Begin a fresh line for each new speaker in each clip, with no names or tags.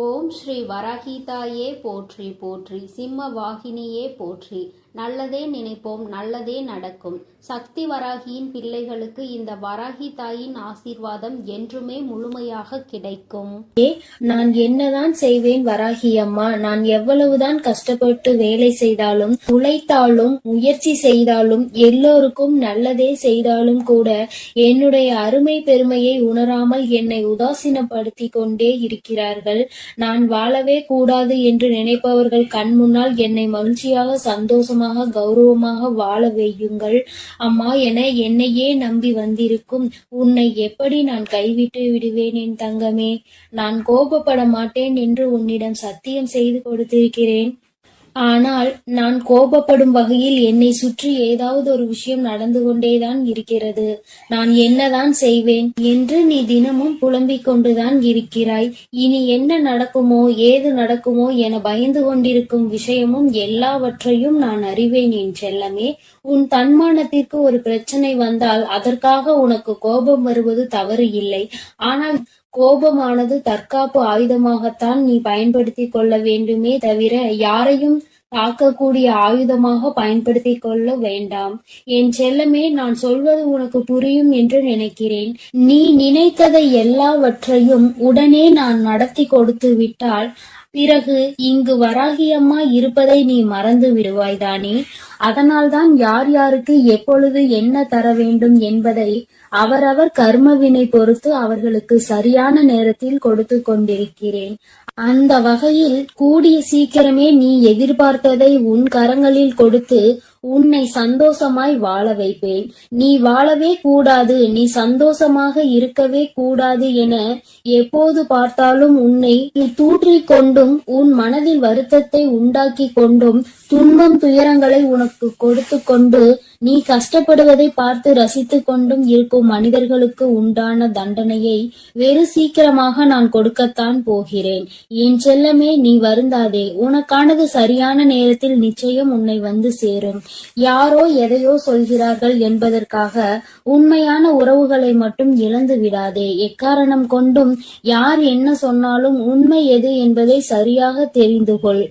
ஓம் ஸ்ரீ வராகிதாயே போற்றி போற்றி, சிம்ம வாகினியே போற்றி. நல்லதே நினைப்போம், நல்லதே நடக்கும். சக்தி வராகியின் பிள்ளைகளுக்கு இந்த வராகி தாயின் ஆசீர்வாதம் என்றுமே முழுமையாக கிடைக்கும்.
நான் என்னதான் செய்வேன் வராகி அம்மா, நான் எவ்வளவுதான் கஷ்டப்பட்டு வேலை செய்தாலும், உழைத்தாலும், முயற்சி செய்தாலும், எல்லோருக்கும் நல்லதே செய்தாலும் கூட என்னுடைய அருமை பெருமையை உணராமல் என்னை உதாசீனப்படுத்தி கொண்டே இருக்கிறார்கள். நான் வாழவே கூடாது என்று நினைப்பவர்கள் கண் முன்னால் என்னை மகிழ்ச்சியாக, சந்தோஷமாக, கௌரவமாக வாழ வையுங்கள் அம்மா என என்னையே நம்பி வந்திருக்கும் உன்னை எப்படி நான் கைவிட்டு விடுவேன் என் தங்கமே? நான் கோபப்பட மாட்டேன் என்று உன்னிடம் சத்தியம் செய்து கொடுத்திருக்கிறேன். ஆனால் நான் கோபப்படும் வகையில் என்னை சுற்றி ஏதாவது ஒரு விஷயம் நடந்து கொண்டேதான் இருக்கிறது. நான் என்னதான் செய்வேன் என்று நீ தினமும் புலம்பிக் கொண்டுதான் இருக்கிறாய். இனி என்ன நடக்குமோ ஏது நடக்குமோ என பயந்து கொண்டிருக்கும் விஷயமும் எல்லாவற்றையும் நான் அறிவேன் என் செல்லமே. உன் தன்மானத்திற்கு ஒரு பிரச்சனை வந்தால் அதற்காக உனக்கு கோபம் வருவது தவறு இல்லை. ஆனால் கோபமானது தற்காப்பு ஆயுதமாகத்தான் நீ பயன்படுத்தி கொள்ள வேண்டுமே தவிர யாரையும் தாக்கக்கூடிய ஆயுதமாக பயன்படுத்தி கொள்ள வேண்டாம் என் செல்லமே. நான் சொல்வது உனக்கு புரியும் என்று நினைக்கிறேன். நீ நினைத்ததை எல்லாவற்றையும் உடனே நான் நடத்தி கொடுத்து விட்டால் பிறகு இங்கு வராகியம்மா இருப்பதை நீ மறந்து விடுவாய்தானே. அதனால்தான் யார் யாருக்கு எப்பொழுது என்ன தர வேண்டும் என்பதை அவரவர் கர்மவினை பொறுத்து அவர்களுக்கு சரியான நேரத்தில் கொடுத்து கொண்டிருக்கிறேன். அந்த வகையில் கூடிய சீக்கிரமே நீ எதிர்பார்த்ததை உன் கரங்களில் கொடுத்து உன்னை சந்தோஷமாய் வாழ வைப்பேன். நீ வாழவே கூடாது, நீ சந்தோஷமாக இருக்கவே கூடாது என எப்போது பார்த்தாலும் உன்னை தூற்றிக் கொண்டும் உன் மனதில் வருத்தத்தை உண்டாக்கி கொண்டும் துன்பம் துயரங்களை உனக்கு கொடுத்து கொண்டு நீ கஷ்டப்படுவதை பார்த்து ரசித்து கொண்டும் இருக்கும் மனிதர்களுக்கு உண்டான தண்டனையை வெறு சீக்கிரமாக நான் கொடுக்கத்தான் போகிறேன். என் செல்லமே, நீ வருந்தாதே. உனக்கானது சரியான நேரத்தில் நிச்சயம் உன்னை வந்து சேரும். யாரோ எதையோ சொல்கிறார்கள் என்பதற்காக உண்மையான உறவுகளை மட்டும் இழந்து விடாதே. எக்காரணம் கொண்டும் யார் என்ன சொன்னாலும் உண்மை எது என்பதை சரியாக தெரிந்து கொள்.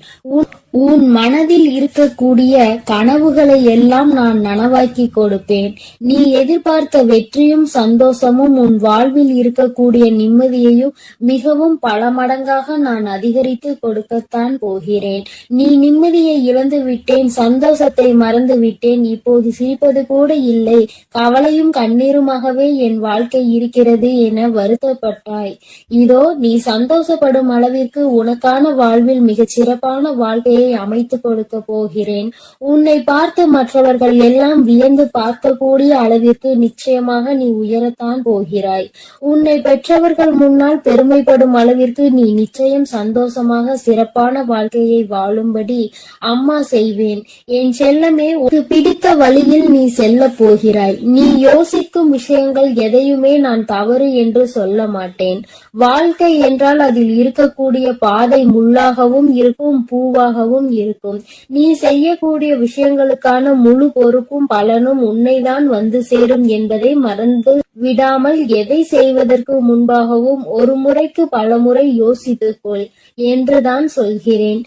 உன் மனதில் இருக்கக்கூடிய கனவுகளை எல்லாம் நான் நனவாக்கி கொடுப்பேன். நீ எதிர்பார்த்த வெற்றியும் சந்தோஷமும் உன் வாழ்வில் இருக்கக்கூடிய நிம்மதியையும் மிகவும் பல மடங்காக நான் அதிகரித்து கொடுக்கத்தான் போகிறேன். நீ நிம்மதியை இழந்து விட்டேன், சந்தோஷத்தை மறந்து விட்டேன், இப்போது சிரிப்பது கூட இல்லை, கவலையும் கண்ணீருமாகவே என் வாழ்க்கை இருக்கிறது என வருத்தப்பட்டாய். இதோ நீ சந்தோஷப்படும் அளவிற்கு உனக்கான வாழ்வில் மிகச் சிறப்பான வாழ்க்கையை அமைத்து கொடுக்க போகிறேன். உன்னை பார்த்து மற்றவர்கள் எல்லாம் வியந்து பார்க்கக்கூடிய அளவிற்கு நிச்சயமாக நீ உயரத்தான் போகிறாய். உன்னை பெற்றவர்கள் முன்னால் பெருமைப்படும் அளவிற்கு நீ நிச்சயம் சந்தோஷமாக சிறப்பான வாழ்க்கையை வாழும்படி அம்மா செய்வேன். என் செல்லமே, உனக்கு பிடித்த வழியில் நீ செல்ல போகிறாய். நீ யோசிக்கும் விஷயங்கள் எதையுமே நான் தவறு என்று சொல்ல மாட்டேன். வாழ்க்கை என்றால் அதில் இருக்கக்கூடிய பாதை முள்ளாகவும் இருக்கும், பூவாகவும் இருக்கும். நீ செய்யக்கூடிய விஷயங்களுக்கான முழு பொறுப்பும் பலனும் உன்னைதான் வந்து சேரும் என்பதை மறந்து விடாமல் எதை செய்வதற்கு முன்பாகவும் ஒரு முறைக்கு பல முறை யோசித்துக்கொள் என்றுதான் சொல்கிறேன்.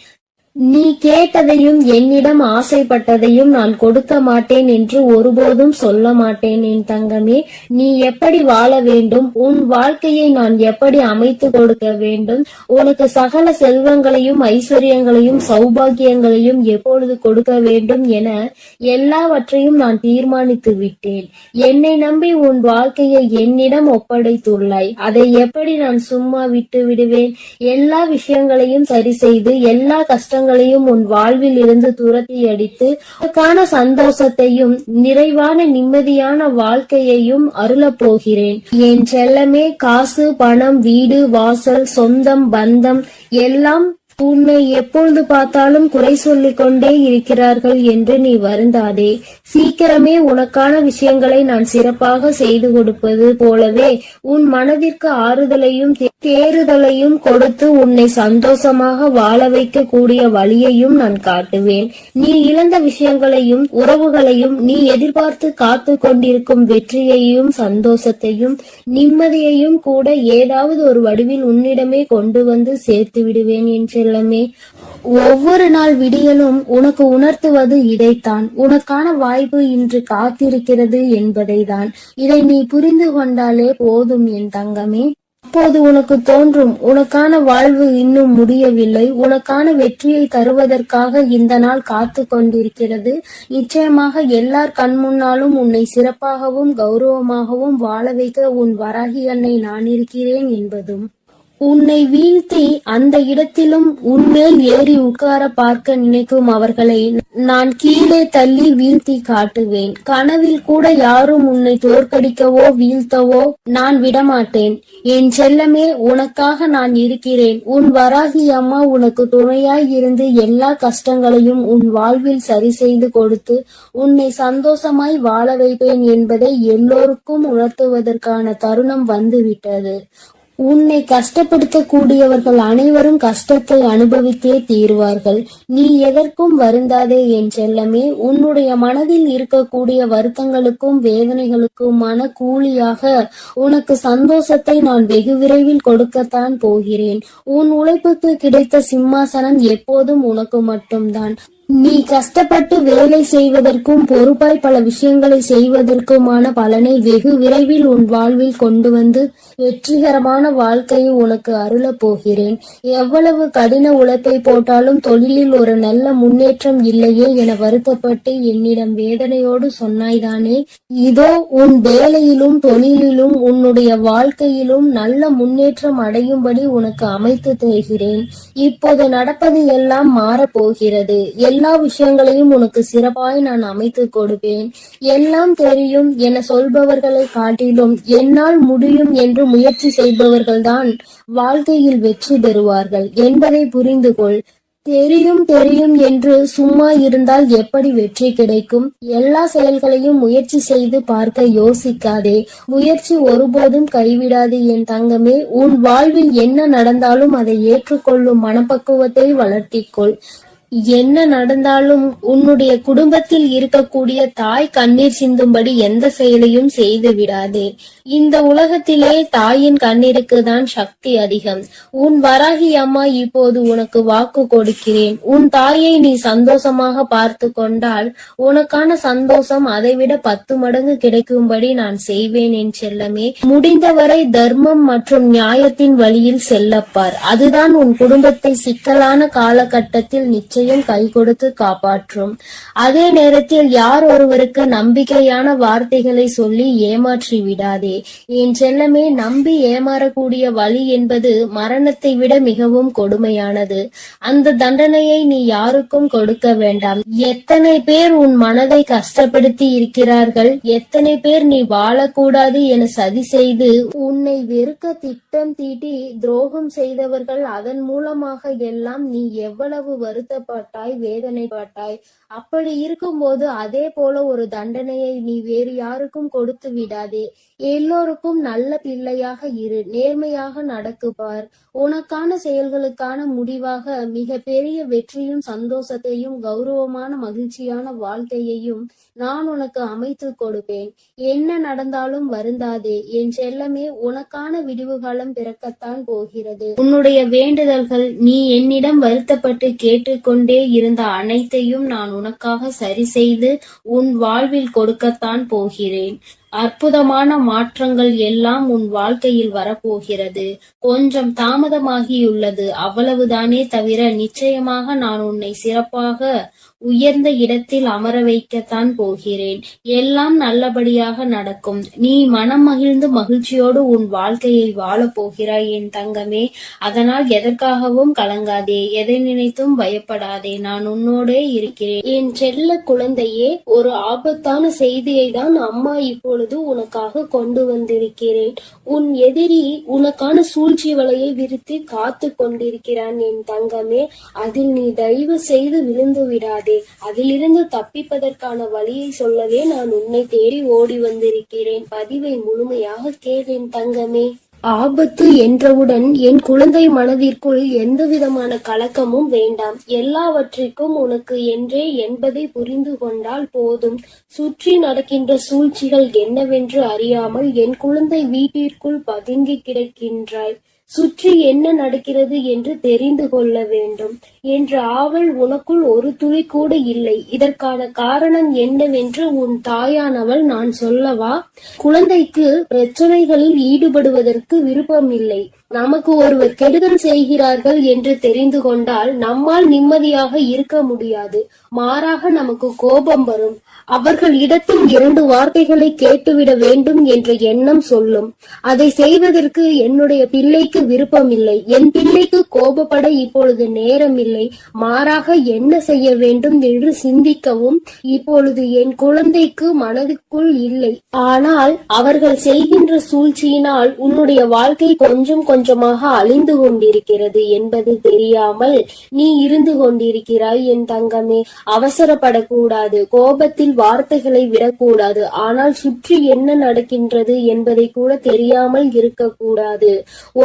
நீ கேட்டதையும் என்னிடம் ஆசைப்பட்டதையும் நான் கொடுக்க மாட்டேன் என்று ஒருபோதும் சொல்ல மாட்டேன் என் தங்கமே. நீ எப்படி வாழ வேண்டும், உன் வாழ்க்கையை நான் எப்படி அமைத்து கொடுக்க வேண்டும், உனக்கு சகல செல்வங்களையும் ஐஸ்வர்யங்களையும் சௌபாகியங்களையும் எப்பொழுது கொடுக்க வேண்டும் என எல்லாவற்றையும் நான் தீர்மானித்து விட்டேன். என்னை நம்பி உன் வாழ்க்கையை என்னிடம் ஒப்படைத்துள்ளாய். அதை எப்படி நான் சும்மா விட்டு விடுவேன்? எல்லா விஷயங்களையும் சரி செய்து எல்லா கஷ்டங்களையும் உன் வாழ்வில் இருந்து துரத்தி அடித்து உனக்கான சந்தோஷத்தையும் நிறைவான நிம்மதியான வாழ்க்கையையும் அருளப் போகிறேன் என் செல்லமே. காசு, பணம், வீடு, வாசல், சொந்தம், பந்தம் எல்லாம் உன்னை எப்பொழுது பார்த்தாலும் குறை சொல்லிக் கொண்டே இருக்கிறார்கள் என்று நீ வருந்தாதே. சீக்கிரமே உனக்கான விஷயங்களை நான் சிறப்பாக செய்து கொடுப்பது போலவே உன் மனதிற்கு ஆறுதலையும் தேறுதலையும் கொடுத்து உன்னை சந்தோஷமாக வாழ வைக்க கூடிய வழியையும் நான் காட்டுவேன். நீ இழந்த விஷயங்களையும் உறவுகளையும், நீ எதிர்பார்த்து காத்து கொண்டிருக்கும் வெற்றியையும் சந்தோஷத்தையும் நிம்மதியையும் கூட ஏதாவது ஒரு வடிவில் உன்னிடமே கொண்டு வந்து சேர்த்து விடுவேன் என் செல்லமே. ஒவ்வொரு நாள் விடியலும் உனக்கு உணர்த்துவது இதைத்தான். உனக்கான வாய்ப்பு இன்று காத்திருக்கிறது என்பதை தான். இதை நீ புரிந்து கொண்டாலே போதும் என் தங்கமே. அப்போது உனக்கு தோன்றும், உனக்கான வாழ்வு இன்னும் முடியவில்லை, உனக்கான வெற்றியை தருவதற்காக இந்த நாள் காத்து கொண்டிருக்கிறது. நிச்சயமாக எல்லார் கண் முன்னாலும் உன்னை சிறப்பாகவும் கௌரவமாகவும் வாழ வைக்க உன் வராகி அன்னை நான் இருக்கிறேன் என்பதும். உன்னை வீழ்த்தி அந்த இடத்திலும் உன்மேல் ஏறி உட்கார பார்க்க நினைக்கும் அவர்களை நான் கீழே தள்ளி வீழ்த்தி காட்டுவேன். கனவில் கூட யாரும் உன்னை தோற்கடிக்கவோ வீழ்த்தவோ நான் விடமாட்டேன். என் செல்லமே, உனக்காக நான் இருக்கிறேன். உன் வராகி அம்மா உனக்கு துணையாய் இருந்து எல்லா கஷ்டங்களையும் உன் வாழ்வில் சரி செய்து கொடுத்து உன்னை சந்தோஷமாய் வாழ வைப்பேன் என்பதை எல்லோருக்கும் உணர்த்துவதற்கான தருணம் வந்துவிட்டது. உன்னை கஷ்டப்படுத்தக்கூடியவர்கள் அனைவரும் கஷ்டத்தை அனுபவித்தே தீர்வார்கள். நீ எதற்கும் வருந்தாதே என் செல்லமே. உன்னுடைய மனதில் இருக்கக்கூடிய வருத்தங்களுக்கும் வேதனைகளுக்குமான கூலியாக உனக்கு சந்தோஷத்தை நான் வெகு விரைவில் கொடுக்கத்தான் போகிறேன். உன் உழைப்புக்கு கிடைத்த சிம்மாசனம் எப்போதும் உனக்கு மட்டும்தான். நீ கஷ்டப்பட்டு வேலை செய்வதற்கும் பொறுப்பாய் பல விஷயங்களை செய்வதற்குமான பலனை வெகு விரைவில் உன் வாழ்வில் கொண்டு வந்து வெற்றிகரமான வாழ்க்கையை உனக்கு அருளப் போகிறேன். எவ்வளவு கடின உழைப்பை போட்டாலும் தொழிலில் ஒரு நல்ல முன்னேற்றம் இல்லையே என வருத்தப்பட்டு என்னிடம் வேதனையோடு சொன்னாய்தானே. இதோ உன் வேலையிலும் தொழிலிலும் உன்னுடைய வாழ்க்கையிலும் நல்ல முன்னேற்றம் அடையும்படி உனக்கு அமைத்து தருகிறேன். இப்போது நடப்பது எல்லாம் மாறப்போகிறது. எல்லா விஷயங்களையும் உனக்கு சிறப்பாய் நான் அமைத்து கொடுப்பேன். எல்லாம் தெரியும் என சொல்பவர்களை காட்டிலும் என்னால் முடியும் என்று முயற்சி செய்பவர்கள்தான் வாழ்க்கையில் வெற்றி பெறுவார்கள் என்பதை புரிந்து கொள். தெரியும் என்று சும்மா இருந்தால் எப்படி வெற்றி கிடைக்கும்? எல்லா செயல்களையும் முயற்சி செய்து பார்க்க யோசிக்காதே. முயற்சி ஒருபோதும் கைவிடாது என் தங்கமே. உன் வாழ்வில் என்ன நடந்தாலும் அதை ஏற்றுக்கொள்ளும் மனப்பக்குவத்தை வளர்த்திக்கொள். என்ன நடந்தாலும் உன்னுடைய குடும்பத்தில் இருக்கக்கூடிய தாய் கண்ணீர் சிந்தும்படி எந்த செயலையும் செய்து விடாதே. இந்த உலகத்திலே தாயின் கண்ணீருக்கு தான் சக்தி அதிகம். உன் வராகி அம்மா இப்போது உனக்கு வாக்கு கொடுக்கிறேன். உன் தாயை நீ சந்தோஷமாக பார்த்து கொண்டால் உனக்கான சந்தோஷம் அதைவிட 10 மடங்கு கிடைக்கும்படி நான் செய்வேன் என் செல்லமே. முடிந்தவரை தர்மம் மற்றும் நியாயத்தின் வழியில் செல்லப்பார். அதுதான் உன் குடும்பத்தை சிக்கலான காலகட்டத்தில் நிச்சயம் கை கொடுத்து காப்பாற்றும். அதே நேரத்தில் யார் ஒருவருக்கு நம்பிக்கையான வார்த்தைகளை சொல்லி ஏமாற்றி விடாதே என் செல்லமே. நம்பி ஏமாறக்கூடிய வழி என்பது மரணத்தை விட மிகவும் கொடுமையானது. அந்த தண்டனையை நீ யாருக்கும் கொடுக்க வேண்டாம். எத்தனை பேர் உன் மனதை கஷ்டப்படுத்தி இருக்கிறார்கள், எத்தனை பேர் நீ வாழக்கூடாது என சதி செய்து உன்னை வெறுக்க திட்டம் தீட்டி துரோகம் செய்தவர்கள். அதன் மூலமாக எல்லாம் நீ எவ்வளவு வருத்தப்பட்டாய், வேதனைப்பட்டாய். அப்படி இருக்கும்போது அதே போல ஒரு தண்டனையை நீ வேறு யாருக்கும் கொடுத்து விடாதே. எல்லோருக்கும் நல்ல பிள்ளையாக இரு, நேர்மையாக நடக்குப்பார். உனக்கான செயல்களுக்கான முடிவாக மிக பெரிய வெற்றியும் சந்தோஷத்தையும் கௌரவமான மகிழ்ச்சியான வாழ்க்கையையும் நான் உனக்கு அமைத்து கொடுப்பேன். என்ன நடந்தாலும் வருந்தாதே என் செல்லமே. உனக்கான விடிவு காலம் பிறக்கத்தான் போகிறது. உன்னுடைய வேண்டுதல்கள், நீ என்னிடம் வருத்தப்பட்டு கேட்டுக்கொண்டே இருந்த அனைத்தையும் நான் உனக்காக சரி செய்து உன் வாழ்வில் கொடுக்கத்தான் போகிறேன். அற்புதமான மாற்றங்கள் எல்லாம் உன் வாழ்க்கையில் வரப்போகிறது. கொஞ்சம் தாமதமாகியுள்ளது, அவ்வளவுதானே தவிர நிச்சயமாக நான் உன்னை சிறப்பாக உயர்ந்த இடத்தில் அமர வைக்கத்தான் போகிறேன். எல்லாம் நல்லபடியாக நடக்கும். நீ மனம் மகிழ்ந்து மகிழ்ச்சியோடு உன் வாழ்க்கையை வாழப் போகிறாய் என் தங்கமே. அதனால் எதற்காகவும் கலங்காதே, எதை நினைத்தும் பயப்படாதே. நான் உன்னோடே இருக்கிறேன். என் செல்ல குழந்தையே, ஒரு ஆபத்தான செய்தியை தான் அம்மா இப்பொழுது இப்பொழுது உனக்காக கொண்டு வந்திருக்கிறேன். உன் எதிரி உனக்கான சூழ்ச்சி வலையை விரித்து காத்து கொண்டிருக்கிறான் என் தங்கமே. அதில் நீ தயவு செய்து விழுந்து விடாதே. அதிலிருந்து தப்பிப்பதற்கான வழியை சொல்லவே நான் உன்னை தேடி ஓடி வந்திருக்கிறேன். பதிவை முழுமையாக கேள் என் தங்கமே. ஆபத்து என்றவுடன் என் குழந்தை மனதிற்குள் எந்த விதமான கலக்கமும் வேண்டாம். எல்லாவற்றிற்கும் உனக்கு என்றே என்பதை புரிந்து கொண்டால் போதும். சுற்றி நடக்கின்ற சூழ்ச்சிகள் என்னவென்று அறியாமல் என் குழந்தை வீட்டிற்குள் பதுங்கி கிடக்கின்றாய். சுற்றி என்ன நடக்கிறது என்று தெரிந்து கொள்ள வேண்டும் என்ற ஆவல் உனக்குள் ஒரு துளி கூட இல்லை. இதற்கான காரணம் என்னவென்று உன் தாயானவள் நான் சொல்லவா? குழந்தைக்கு பிரச்சனைகளில் ஈடுபடுவதற்கு விருப்பம் இல்லை. நமக்கு ஒருவர் கெடுதல் செய்கிறார்கள் என்று தெரிந்து கொண்டால் நம்மால் நிம்மதியாக இருக்க முடியாது. மாறாக நமக்கு கோபம் வரும். அவர்கள் இடத்தில் 2 வார்த்தைகளை கேட்டுவிட வேண்டும் என்ற எண்ணம் சொல்லும். அதை செய்வதற்கு என்னுடைய பிள்ளைக்கு விருப்பம் இல்லை. என் பிள்ளைக்கு கோபப்பட இப்பொழுது நேரம் இல்லை. மாறாக என்ன செய்ய வேண்டும் என்று சிந்திக்கவும் இப்பொழுது என் குழந்தைக்கு மனதுக்குள் இல்லை. ஆனால் அவர்கள் செய்கின்ற சூழ்ச்சியினால் உன்னுடைய வாழ்க்கை கொஞ்சம் கொஞ்சமாக அழிந்து கொண்டிருக்கிறது என்பது தெரியாமல் நீ இருந்து கொண்டிருக்கிறாய் என் தங்கமே. அவசரப்படக்கூடாது. கோபத்தில் வார்த்தைகளை விடக்கூடாது. ஆனால் சுற்றி என்ன நடக்கின்றது என்பதை கூட தெரியாமல் இருக்கக்கூடாது.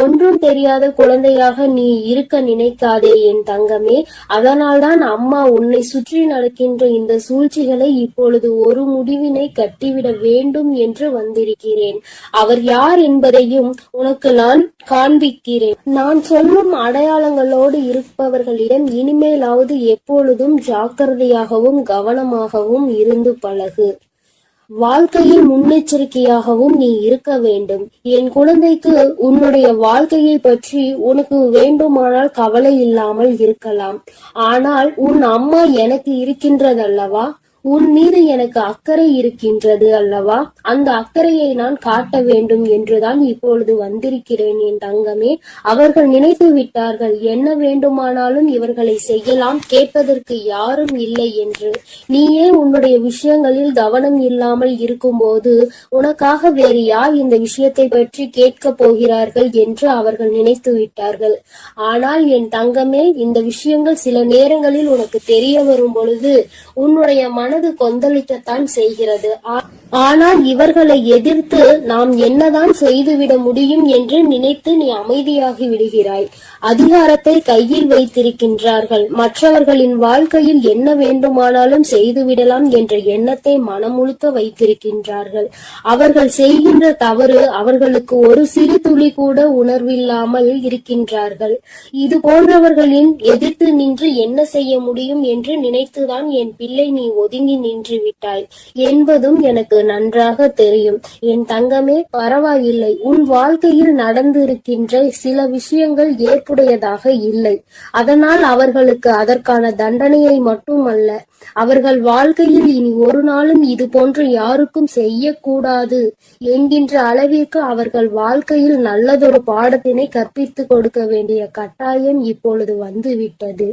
ஒன்றும் தெரியாத குழந்தையாக நீ இருக்க நினைக்காதே என் தங்கமே. அதனால்தான் அம்மா உன்னை சுற்றி நடக்கின்ற இந்த சூழ்ச்சிகளை இப்பொழுது ஒரு முடிவினை கட்டிவிட வேண்டும் என்று வந்திருக்கிறேன். அவர் யார் என்பதையும் உனக்கு நான் காண்பிக்கிறேன். நான் சொல்லும் அடையாளங்களோடு இருப்பவர்களிடம் இனிமேலாவது எப்பொழுதும் ஜாக்கிரதையாகவும் கவனமாகவும் இருந்து பழகு. வாழ்க்கையில் முன்னெச்சரிக்கையாகவும் நீ இருக்க வேண்டும். என் குழந்தைக்கு உன்னுடைய வாழ்க்கையை பற்றி உனக்கு வேண்டுமானால் கவலை இல்லாமல் இருக்கலாம். ஆனால் உன் அம்மா எனக்கு இருக்கின்றதல்லவா? உன் மீது எனக்கு அக்கறை இருக்கின்றது அல்லவா? அந்த அக்கறையை நான் காட்ட வேண்டும் என்றுதான் இப்பொழுது வந்திருக்கிறேன் என் தங்கமே. அவர்கள் நினைத்து விட்டார்கள் என்ன வேண்டுமானாலும் இவர்களை செய்யலாம், கேட்பதற்கு யாரும் இல்லை என்று. நீயே உன்னுடைய விஷயங்களில் கவனம் இல்லாமல் இருக்கும்போது உனக்காக வேறு யார் இந்த விஷயத்தை பற்றி கேட்க போகிறார்கள் என்று அவர்கள் நினைத்து விட்டார்கள். ஆனால் என் தங்கமே, இந்த விஷயங்கள் சில நேரங்களில் உனக்கு தெரிய வரும் பொழுது உன்னுடைய மனது கொந்தளிக்கத்தான் செய்கிறது. ஆனால் இவர்களை எதிர்த்து நாம் என்னதான் செய்துவிட முடியும் என்று நினைத்து நீ அமைதியாகி விடுகிறாய். அதிகாரத்தை கையில் வைத்திருக்கின்றார்கள். மற்றவர்களின் வாழ்க்கையில் என்ன வேண்டுமானாலும் செய்துவிடலாம் என்ற எண்ணத்தை மனமுழுக்க வைத்திருக்கின்றார்கள். அவர்கள் செய்கின்ற தவறு அவர்களுக்கு ஒரு சிறு துளி கூட உணர்வில்லாமல் இருக்கின்றார்கள். இது போன்றவர்களின் எதிர்த்து நின்று என்ன செய்ய முடியும் என்று நினைத்துதான் என் பிள்ளை நீ ஒதுங்கி நின்று விட்டாய் என்பதும் எனக்கு நன்றாக தெரியும். என் தங்கமே, பரவாயில்லை. உன் வாழ்க்கையில் நடந்திருக்கின்ற சில விஷயங்கள் ஏற்புடையதாக இல்லை. அதனால் அவர்களுக்கு அதற்கான தண்டனையை மட்டுமல்ல, அவர்கள் வாழ்க்கையில் இனி ஒரு நாளும் இது போன்று யாருக்கும் செய்யக்கூடாது என்கின்ற அளவிற்கு அவர்கள் வாழ்க்கையில் நல்லதொரு பாடத்தினை கற்பித்து கொடுக்க வேண்டிய கட்டாயம் இப்பொழுது வந்துவிட்டது.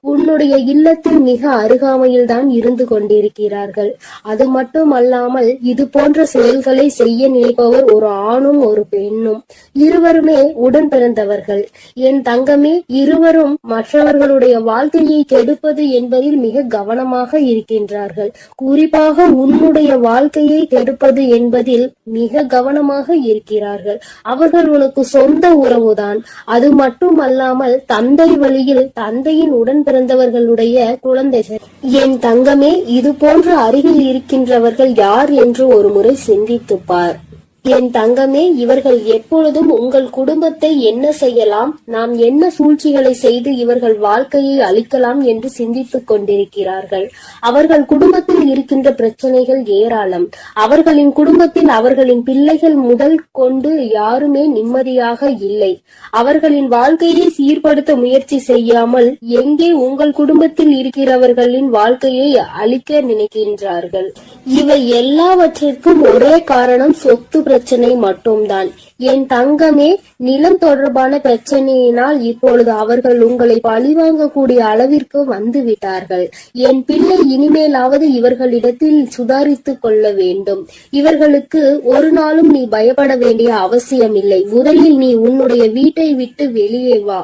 உன்னுடைய இல்லத்தில் மிக அருகாமையில் தான் இருந்து கொண்டிருக்கிறார்கள். அது மட்டுமல்லாமல் இது போன்ற செயல்களை செய்ய நினைப்பவர் ஒரு ஆணும் ஒரு பெண்ணும். இருவருமே உடன் பிறந்தவர்கள். என் தங்கமே, இருவரும் மற்றவர்களுடைய வாழ்க்கையை கெடுப்பது என்பதில் மிக கவனமாக இருக்கின்றார்கள். குறிப்பாக உன்னுடைய வாழ்க்கையை கெடுப்பது என்பதில் மிக கவனமாக இருக்கிறார்கள். அவர்கள் உனக்கு சொந்த உறவுதான். அது மட்டுமல்லாமல் தந்தை வழியில் தந்தையின் உடன் பிறந்தவர்களுடைய குழந்தைகள். என் தங்கமே, இது போன்ற அருகில் இருக்கின்றவர்கள் யார் என்று ஒரு முறை சிந்தித்துப் பார். என் தங்கமே, இவர்கள் எப்பொழுதும் உங்கள் குடும்பத்தை என்ன செய்யலாம், நாம் என்ன சூழ்ச்சிகளை செய்து இவர்கள் வாழ்க்கையை அழிக்கலாம் என்று சிந்தித்துக் கொண்டிருக்கிறார்கள். அவர்கள் குடும்பத்தில் இருக்கின்ற பிரச்சனைகள் ஏராளம். அவர்களின் குடும்பத்தில் அவர்களின் பிள்ளைகள் முதல் கொண்டு யாருமே நிம்மதியாக இல்லை. அவர்களின் வாழ்க்கையை சீர்படுத்த முயற்சி செய்யாமல் எங்கே உங்கள் குடும்பத்தில் இருக்கிறவர்களின் வாழ்க்கையை அழிக்க நினைக்கின்றார்கள். இவை எல்லாவற்றிற்கும் ஒரே காரணம் சொத்து பிரச்சனை மட்டும்தான். என் தங்கமே, நிலம் தொடர்பான பிரச்சனையினால் இப்பொழுது அவர்கள் உங்களை பழிவாங்கக்கூடிய அளவிற்கு வந்து விட்டார்கள். என் பிள்ளை, இனிமேலாவது இவர்களிடத்தில் சுதாரித்துக் கொள்ள வேண்டும். இவர்களுக்கு ஒரு நாளும் நீ பயப்பட வேண்டிய அவசியமில்லை. முதலில் நீ உன்னுடைய வீட்டை விட்டு வெளியே வா.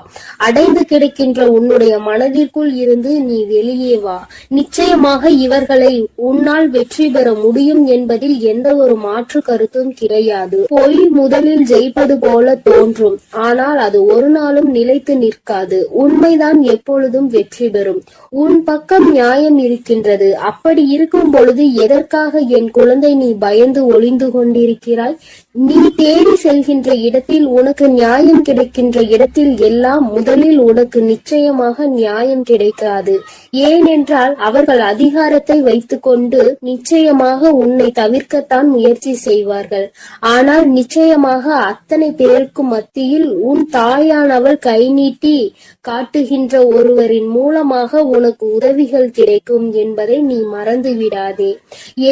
அடைந்து கிடக்கின்ற உன்னுடைய மனதிற்குள் இருந்து நீ வெளியே வா. நிச்சயமாக இவர்களை உன்னால் வெற்றி பெற முடியும் என்பதில் எந்த ஒரு மாற்று கருத்தும் கிடையாது. பொய் முதலில் ஜெயிப்பது போல தோன்றும், ஆனால் அது ஒரு நாளும் நிலைத்து நிற்காது. உண்மைதான் எப்பொழுதும் வெற்றி பெறும். உன் பக்கம் நியாயம் இருக்கின்றது. அப்படி இருக்கும் பொழுது எதற்காக என் குழந்தை நீ பயந்து ஒளிந்து கொண்டிருக்கிறாய்? நீ தேடி செல்கின்ற இடத்தில், உனக்கு நியாயம் கிடைக்கின்ற இடத்தில் எல்லாம் முதலில் உனக்கு நிச்சயமாக நியாயம் கிடைக்காது. ஏனென்றால் அவர்கள் அதிகாரத்தை வைத்துக்கொண்டு நிச்சயமாக உன்னை தவிர்க்கத்தான் முயற்சி செய்வார்கள். ஆனால் நிச்சயமாக அத்தனை பேருக்கு மத்தியில் உன் தாயானவள் கை நீட்டி காட்டுகின்ற ஒருவரின் மூலமாக உனக்கு உதவிகள் கிடைக்கும் என்பதை நீ மறந்து விடாதே.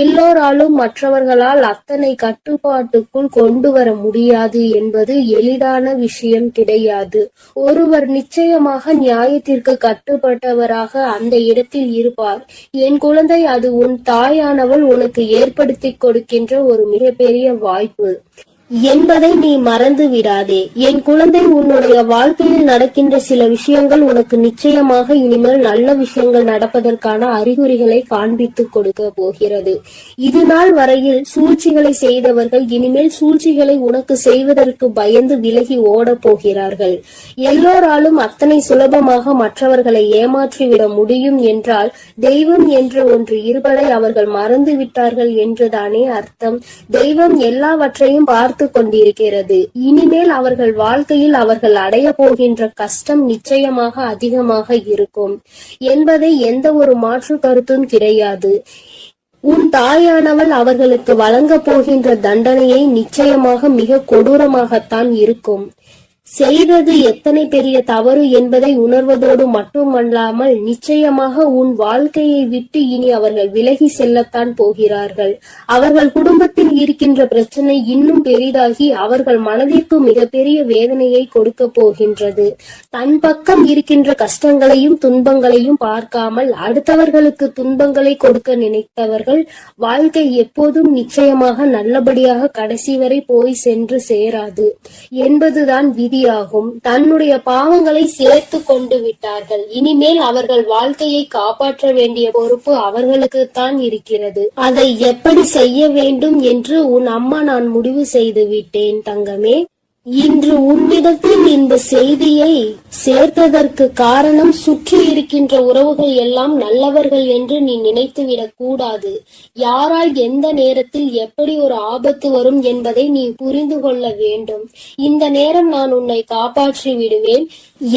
எல்லோராலும் மற்றவர்களால் அத்தனை கட்டுப்பாட்டுக்குள் கொண்டு வர முடியாது என்பது எளிதான விஷயம் கிடையாது. ஒருவர் நிச்சயமாக நியாயத்திற்கு கட்டுப்பட்டவராக அந்த இடத்தில் இருப்பார். என் குழந்தை, அது உன் தாயானவள் உனக்கு ஏற்படுத்தி கொடுக்கின்ற ஒரு மிகப்பெரிய வாய்ப்பு என்பதை நீ மறந்து விடாதே. என் குழந்தை, உன்னுடைய வாழ்க்கையில் நடக்கின்ற சில விஷயங்கள் உனக்கு நிச்சயமாக இனிமேல் நல்ல விஷயங்கள் நடப்பதற்கான அறிகுறிகளை காண்பித்துக் கொடுக்க போகிறது. இது நாள் வரையில் சூழ்ச்சிகளை செய்தவர்கள் இனிமேல் சூழ்ச்சிகளை உனக்கு செய்வதற்கு பயந்து விலகி ஓட போகிறார்கள். எல்லோராலும் அத்தனை சுலபமாக மற்றவர்களை ஏமாற்றிவிட முடியும் என்றால் தெய்வம் என்று ஒன்று இருப்பதை அவர்கள் மறந்து விட்டார்கள் என்றுதானே அர்த்தம். தெய்வம் எல்லாவற்றையும் பார்த்து கொண்டிருக்கிறது. இனிமேல் அவர்கள் வாழ்க்கையில் அவர்கள் அடைய போகின்ற கஷ்டம் நிச்சயமாக அதிகமாக இருக்கும் என்பதை எந்த ஒரு மாற்று கருத்தும் கிடையாது. உன் தாயானவள் அவர்களுக்கு வழங்க போகின்ற தண்டனையை நிச்சயமாக மிக கொடூரமாகத்தான் இருக்கும். செய்தது எத்தனை பெரிய தவறு என்பதை உணர்வதோடு மட்டுமல்லாமல் நிச்சயமாக உன் வாழ்க்கையை விட்டு இனி அவர்கள் விலகி செல்லத்தான் போகிறார்கள். அவர்கள் குடும்பத்தில் இருக்கின்ற பிரச்சனை இன்னும் பெரிதாகி அவர்கள் மனதிற்கு மிகப்பெரிய வேதனையை கொடுக்க போகின்றது. தன் பக்கம் இருக்கின்ற கஷ்டங்களையும் துன்பங்களையும் பார்க்காமல் அடுத்தவர்களுக்கு துன்பங்களை கொடுக்க நினைத்தவர்கள் வாழ்க்கை எப்போதும் நிச்சயமாக நல்லபடியாக கடைசி வரை போய் சென்று சேராது என்பதுதான் விதி ஆகும். தன்னுடைய பாவங்களை சேர்த்து கொண்டு விட்டார்கள். இனிமேல் அவர்கள் வாழ்க்கையை காப்பாற்ற வேண்டிய பொறுப்பு அவர்களுக்கு தான் இருக்கிறது. அதை எப்படி செய்ய வேண்டும் என்று உன் அம்மா நான் முடிவு செய்து விட்டேன் தங்கமே. இன்று உன்னிடத்தில் இந்த செய்தியை சேர்த்ததற்கு காரணம், சுற்றி இருக்கின்ற உறவுகள் எல்லாம் நல்லவர்கள் என்று நீ நினைத்துவிடக் கூடாது. யாரால் எந்த நேரத்தில் எப்படி ஒரு ஆபத்து வரும் என்பதை நீ புரிந்து கொள்ள வேண்டும். இந்த நேரம் நான் உன்னை காப்பாற்றி விடுவேன்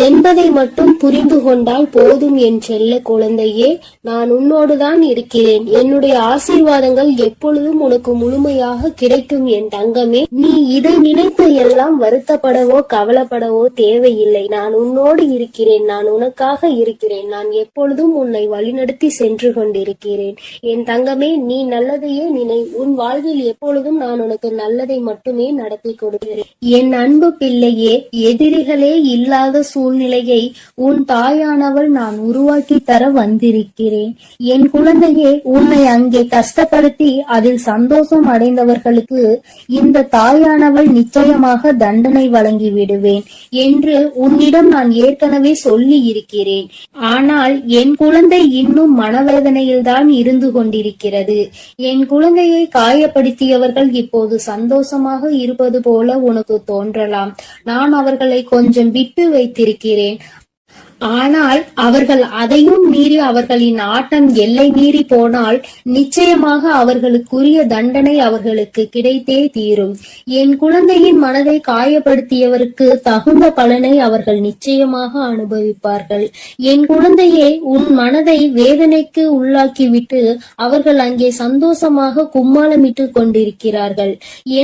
என்பதை மட்டும் புரிந்து கொண்டால் போதும் என் செல்ல குழந்தையே. நான் உன்னோடுதான் இருக்கிறேன். என்னுடைய ஆசீர்வாதங்கள் எப்பொழுதும் உனக்கு முழுமையாக கிடைக்கும் என் தங்கமே. நீ இதை நினைத்து எல்லாம் வருத்தப்படவோ கவலைப்படவோ தேவையில்லை. நான் உன்னோடு இருக்கிறேன். நான் உனக்காக இருக்கிறேன். நான் எப்பொழுதும் உன்னை வழிநடத்தி சென்று கொண்டிருக்கிறேன். என் தங்கமே, நீ நல்லதையே நினை. உன் வாழ்வில் எப்பொழுதும் நான் உனக்கு நல்லதை மட்டுமே நடத்தி கொடுக்கிறேன். என் அன்பு பிள்ளையே, எதிரிகளே இல்லாத சூழ்நிலையை உன் தாயானவள் நான் உருவாக்கி தர வந்திருக்கிறேன். என் குழந்தையே, உன்னை அங்கே கஷ்டப்படுத்தி அதில் சந்தோஷம் அடைந்தவர்களுக்கு இந்த தாயானவள் நிச்சயமாக தண்டனை வழங்கி விடுவேன் என்று உன்னிடம் நான் ஏற்கனவே சொல்லி இருக்கிறேன். ஆனால் என் குழந்தை இன்னும் மனவேதனையில்தான் இருந்து கொண்டிருக்கிறது. என் குழந்தையை காயப்படுத்தியவர்கள் இப்போது சந்தோஷமாக இருப்பது போல உனக்கு தோன்றலாம். நான் அவர்களை கொஞ்சம் விட்டு வைத்திருக்கிறேன். ஆனால் அவர்கள் அதையும் மீறி அவர்களின் ஆட்டம் எல்லை மீறி போனால் நிச்சயமாக அவர்களுக்குரிய தண்டனை அவர்களுக்கு கிடைத்தே தீரும். என் குழந்தையின் மனதை காயப்படுத்தியவருக்கு தகுந்த பலனை அவர்கள் நிச்சயமாக அனுபவிப்பார்கள். என் குழந்தையே, உன் மனதை வேதனைக்கு உள்ளாக்கிவிட்டு அவர்கள் அங்கே சந்தோஷமாக கும்மாளமிட்டு கொண்டிருக்கிறார்கள்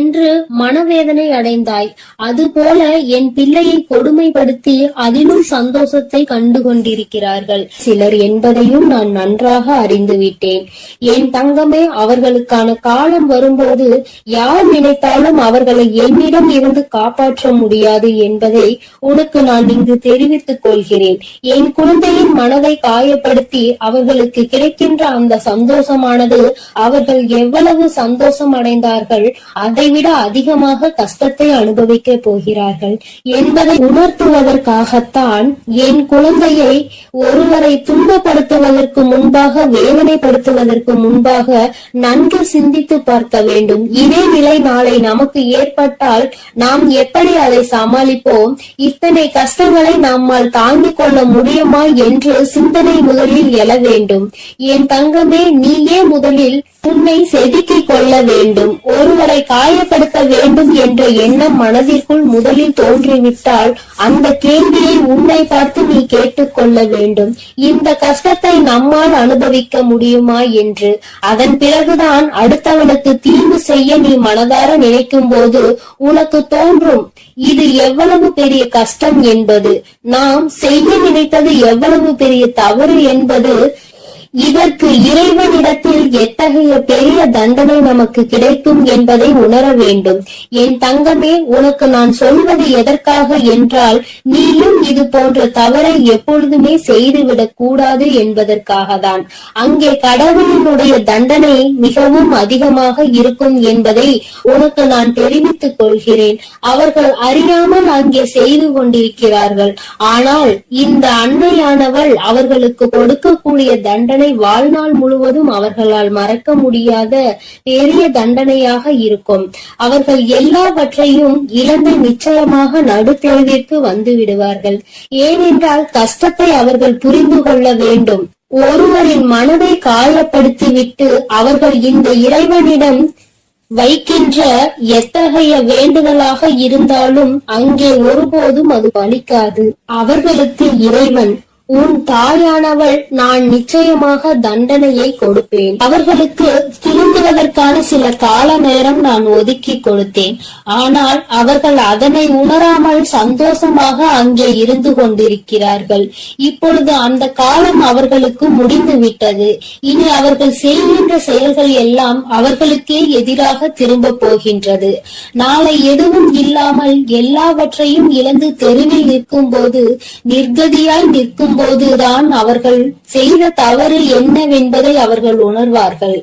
என்று மனவேதனை அடைந்தாய். அதுபோல என் பிள்ளையை கொடுமைப்படுத்தி அதிலும் சந்தோஷத்தை கண்டு கொண்டிருக்கிறார்கள் சிலர் என்பதையும் நான் நன்றாக அறிந்துவிட்டேன். என் தங்கமே, அவர்களுக்கான காலம் வரும்போது யார் நினைத்தாலும் அவர்களை என்னிடம் இருந்து காப்பாற்ற முடியாது என்பதை உனக்கு நான் இங்கு தெரிவித்துக் கொள்கிறேன். என் குழந்தையின் மனதை காயப்படுத்தி அவர்களுக்கு கிடைக்கின்ற அந்த சந்தோஷமானது அவர்கள் எவ்வளவு சந்தோஷம் அடைந்தார்கள் அதைவிட அதிகமாக கஷ்டத்தை அனுபவிக்க போகிறார்கள் என்பதை உணர்த்துவதற்காகத்தான் என் குழந்தையை ஒருவரை துன்பப்படுத்துவதற்கு முன்பாக, வேதனைப்படுத்துவதற்கு முன்பாக நன்கு சிந்தித்து பார்க்க வேண்டும். இதே நிலை நாளை நமக்கு ஏற்பட்டால் நாம் எப்படி அதை சமாளிப்போம்? இத்தனை கஷ்டங்களை நம்மால் தாங்கிக் கொள்ள முடியுமா என்று சிந்தனை முதலில் எழ வேண்டும். என் தங்கமே, நீயே முதலில் உன்னை செதுக்கிக் கொள்ள வேண்டும். ஒருவரை காயப்படுத்த வேண்டும் என்ற எண்ணம் மனதிற்குள் முதலில் தோன்றிவிட்டால் அந்த கேள்வியை உன்னை பார்த்து நீ கேட்டுக்கொள்ள வேண்டும். இந்த கஷ்டத்தை நம்மால் அனுபவிக்க முடியுமா என்று. அதன் பிறகுதான் அடுத்தவனுக்கு தீங்கு செய்ய நீ மனதார நினைக்கும் போது உனக்கு தோன்றும் இது எவ்வளவு பெரிய கஷ்டம் என்பது, நாம் செய்ய நினைத்தது எவ்வளவு பெரிய தவறு என்பது. இதற்கு இறைவனிடத்தில் எத்தகைய பெரிய தண்டனை நமக்கு கிடைக்கும் என்பதை உணர வேண்டும். என் தங்கமே, உனக்கு நான் சொல்வது எதற்காக என்றால், நீயும் இது போன்ற தவறை எப்பொழுதுமே செய்துவிடக் கூடாது என்பதற்காக தான். அங்கே கடவுளினுடைய தண்டனை மிகவும் அதிகமாக இருக்கும் என்பதை உனக்கு நான் தெரிவித்துக் கொள்கிறேன். அவர்கள் அறியாமல் அங்கே செய்து கொண்டிருக்கிறார்கள். ஆனால் இந்த அன்னையானவள் அவர்களுக்கு கொடுக்கக்கூடிய தண்டனை வாழ்நாள் முழுவதும் அவர்களால் மறக்க முடியாத பெரிய தண்டனையாக இருக்கும். அவர்கள் எல்லாவற்றையும் இழந்து நிச்சயமாக நடுத்தெருவிற்கு வந்து விடுவார்கள். ஏனென்றால் கஷ்டத்தை அவர்கள் புரிந்து கொள்ள வேண்டும். ஒருவரின் மனதை காயப்படுத்திவிட்டு அவர்கள் இந்த இறைவனிடம் வைக்கின்ற எத்தகைய வேண்டுதலாக இருந்தாலும் அங்கே ஒருபோதும் அது பலிக்காது. அவர்களுக்கு இறைவன், உன் தாயானவள் நான் நிச்சயமாக தண்டனையை கொடுப்பேன். அவர்களுக்கு திருந்துவதற்கான சில கால நேரம் நான் ஒதுக்கி கொடுத்தேன். ஆனால் அவர்கள் அதனை உணராமல் சந்தோஷமாக அங்கே இருந்து கொண்டிருக்கிறார்கள். இப்பொழுது அந்த காலம் அவர்களுக்கு முடிந்து விட்டது. இனி அவர்கள் செய்கின்ற செயல்கள் எல்லாம் அவர்களுக்கே எதிராக திரும்ப போகின்றது. நாளை எதுவும் இல்லாமல் எல்லாவற்றையும் இழந்து தெருவில் நிற்கும் போது, நிர்கதியாய் நிற்கும் போதுதான் அவர்கள் செய்த தவறு என்னவென்பதை அவர்கள் உணர்வார்கள்.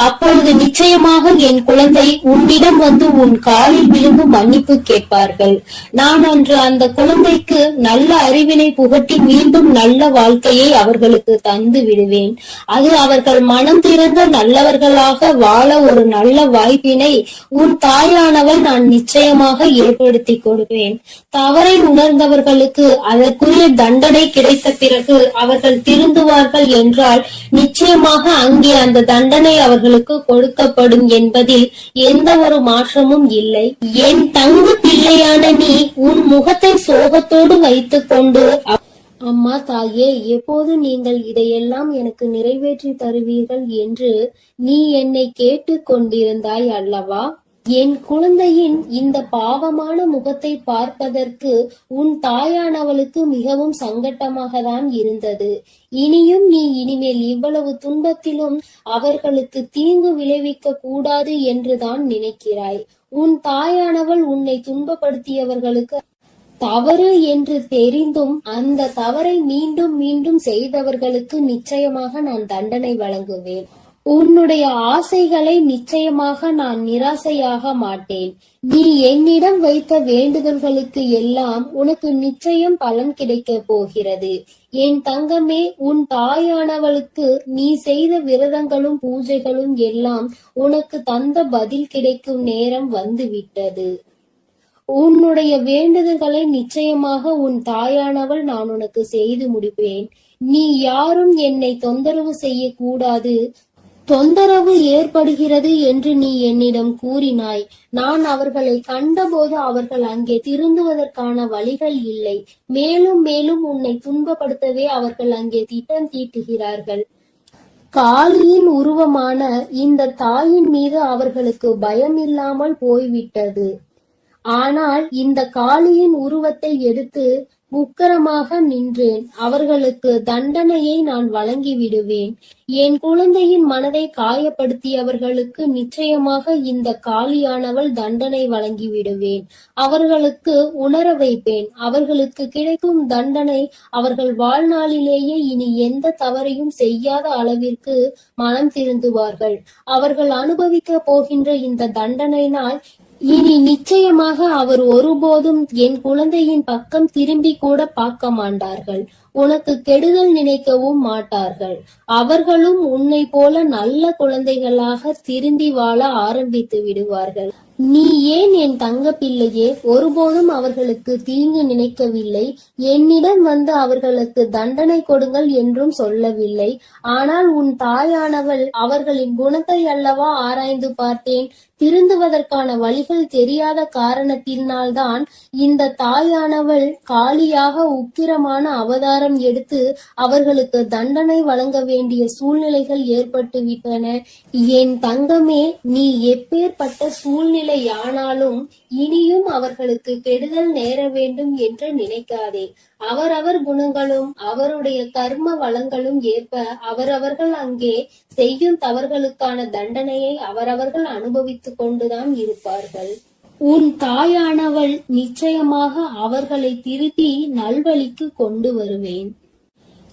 அப்பொழுது நிச்சயமாக என் குழந்தை உன்னிடம் வந்து உன் காலில் விழுந்து மன்னிப்பு கேட்பார்கள். நான் அன்று அந்த குழந்தைக்கு நல்ல அறிவினை புகட்டி மீண்டும் நல்ல வாழ்க்கையை அவர்களுக்கு தந்து விடுவேன். அது அவர்கள் மனம் திறந்த நல்லவர்களாக வாழ ஒரு நல்ல வாய்ப்பினை உன் தாயானவள் நான் நிச்சயமாக ஏற்படுத்தி கொடுப்பேன். தவறை உணர்ந்தவர்களுக்கு அதற்குரிய தண்டனை கிடைத்த பிறகு அவர்கள் திருந்துவார்கள் என்றால் நிச்சயமாக அங்கே அந்த தண்டனை அவர்களுக்கு கொடுக்கப்படும் என்பதில் எந்த ஒரு மாற்றமும் இல்லை. என் தங்க பிள்ளையான நீ உன் முகத்தை சோகத்தோடு வைத்துக் கொண்டு, அம்மா தாயே, எப்போது நீங்கள் இதையெல்லாம் எனக்கு நிறைவேற்றி தருவீர்கள் என்று நீ என்னை கேட்டுக் கொண்டிருந்தாய் அல்லவா? என் குழந்தையின் இந்த பாவமான முகத்தை பார்ப்பதற்கு உன் தாயானவளுக்கு மிகவும் சங்கட்டமாக தான் இருந்தது. இனியும் நீ இனிமேல் இவ்வளவு துன்பத்திலும் அவர்களுக்கு தீங்கு விளைவிக்க கூடாது என்றுதான் நினைக்கிறாய். உன் தாயானவள் உன்னை துன்பப்படுத்தியவர்களுக்கு தவறு என்று தெரிந்தும் அந்த தவறை மீண்டும் மீண்டும் செய்தவர்களுக்கு நிச்சயமாக நான் தண்டனை வழங்குவேன். உன்னுடைய ஆசைகளை நிச்சயமாக நான் நிராசையாக மாட்டேன். நீ என்னிடம் வைத்த வேண்டுதல்களுக்கு எல்லாம் உனக்கு நிச்சயம் பலன் கிடைக்க போகிறது. என் தங்கமே, உன் தாயானவளுக்கு நீ செய்த விரதங்களும் பூஜைகளும் எல்லாம் உனக்கு தந்த பதில் கிடைக்கும் நேரம் வந்துவிட்டது. உன்னுடைய வேண்டுதல்களை நிச்சயமாக உன் தாயானவள் நான் உனக்கு செய்து முடிப்பேன். நீ யாரும் என்னை தொந்தரவு செய்யக்கூடாது, தொந்தரவு ஏற்படுகிறது என்று நீ என்னிடம் கூறினாய். நான் அவர்களை கண்டபோது அவர்கள் அங்கே திருந்துவதற்கான வழிகள் இல்லை. மேலும் மேலும் உன்னை துன்பப்படுத்தவே அவர்கள் அங்கே திட்டம் தீட்டுகிறார்கள். காளியின் உருவமான இந்த தாயின் மீது அவர்களுக்கு பயம் இல்லாமல் போய்விட்டது. ஆனால் இந்த காளியின் உருவத்தை எடுத்து உக்கிரமாக நின்றேன். அவர்களுக்கு தண்டனையை நான் வழங்கி விடுவேன். என் குழந்தையின் மனதை காயப்படுத்தியவர்களுக்கு நிச்சயமாக இந்த காளியானவள் தண்டனை வழங்கி விடுவேன். அவர்களுக்கு உணர வைப்பேன். அவர்களுக்கு கிடைக்கும் தண்டனை அவர்கள் வாழ்நாளிலேயே இனி எந்த தவறையும் செய்யாத அளவிற்கு மனம் திருந்துவார்கள். அவர்கள் அனுபவிக்க போகின்ற இந்த தண்டனையினால் இனி நிச்சயமாக அவர் ஒருபோதும் என் குழந்தையின் பக்கம் திரும்பி கூட பார்க்க மாட்டார்கள். உனக்கு கெடுதல் நினைக்கவும் மாட்டார்கள். அவர்களும் உன்னை போல நல்ல குழந்தைகளாக திருந்தி வாழ ஆரம்பித்து விடுவார்கள். நீ ஏன் என் தங்க பிள்ளையே ஒருபோதும் அவர்களுக்கு தீங்கு நினைக்கவில்லை. என்னிடம் வந்து அவர்களுக்கு தண்டனை கொடுங்கள் என்றும் சொல்லவில்லை. ஆனால் உன் தாயானவள் அவர்களின் குணத்தை அல்லவா ஆராய்ந்து பார்த்தேன். திருந்துவதற்கான வழிகள் தெரியாத காரணத்தினால்தான் இந்த தாயானவள் காளியாக உக்கிரமான அவதாரம் எடுத்து அவர்களுக்கு தண்டனை வழங்க வேண்டிய சூழ்நிலைகள் ஏற்பட்டு விட்டன. என் தங்கமே, நீ எப்பேற்பட்ட சூழ்நிலையானாலும் இனியும் அவர்களுக்கு கெடுதல் நேர வேண்டும் என்று நினைக்காதே. அவரவர் குணங்களும் அவருடைய கர்ம வளங்களும் ஏற்ப அவரவர்கள் அங்கே செய்யும் தவறுகளுக்கான தண்டனையை அவரவர்கள் அனுபவித்துக் கொண்டுதான் இருப்பார்கள். உன் தாயானவள் நிச்சயமாக அவர்களை திருத்தி நல்வழிக்கு கொண்டு வருவேன்.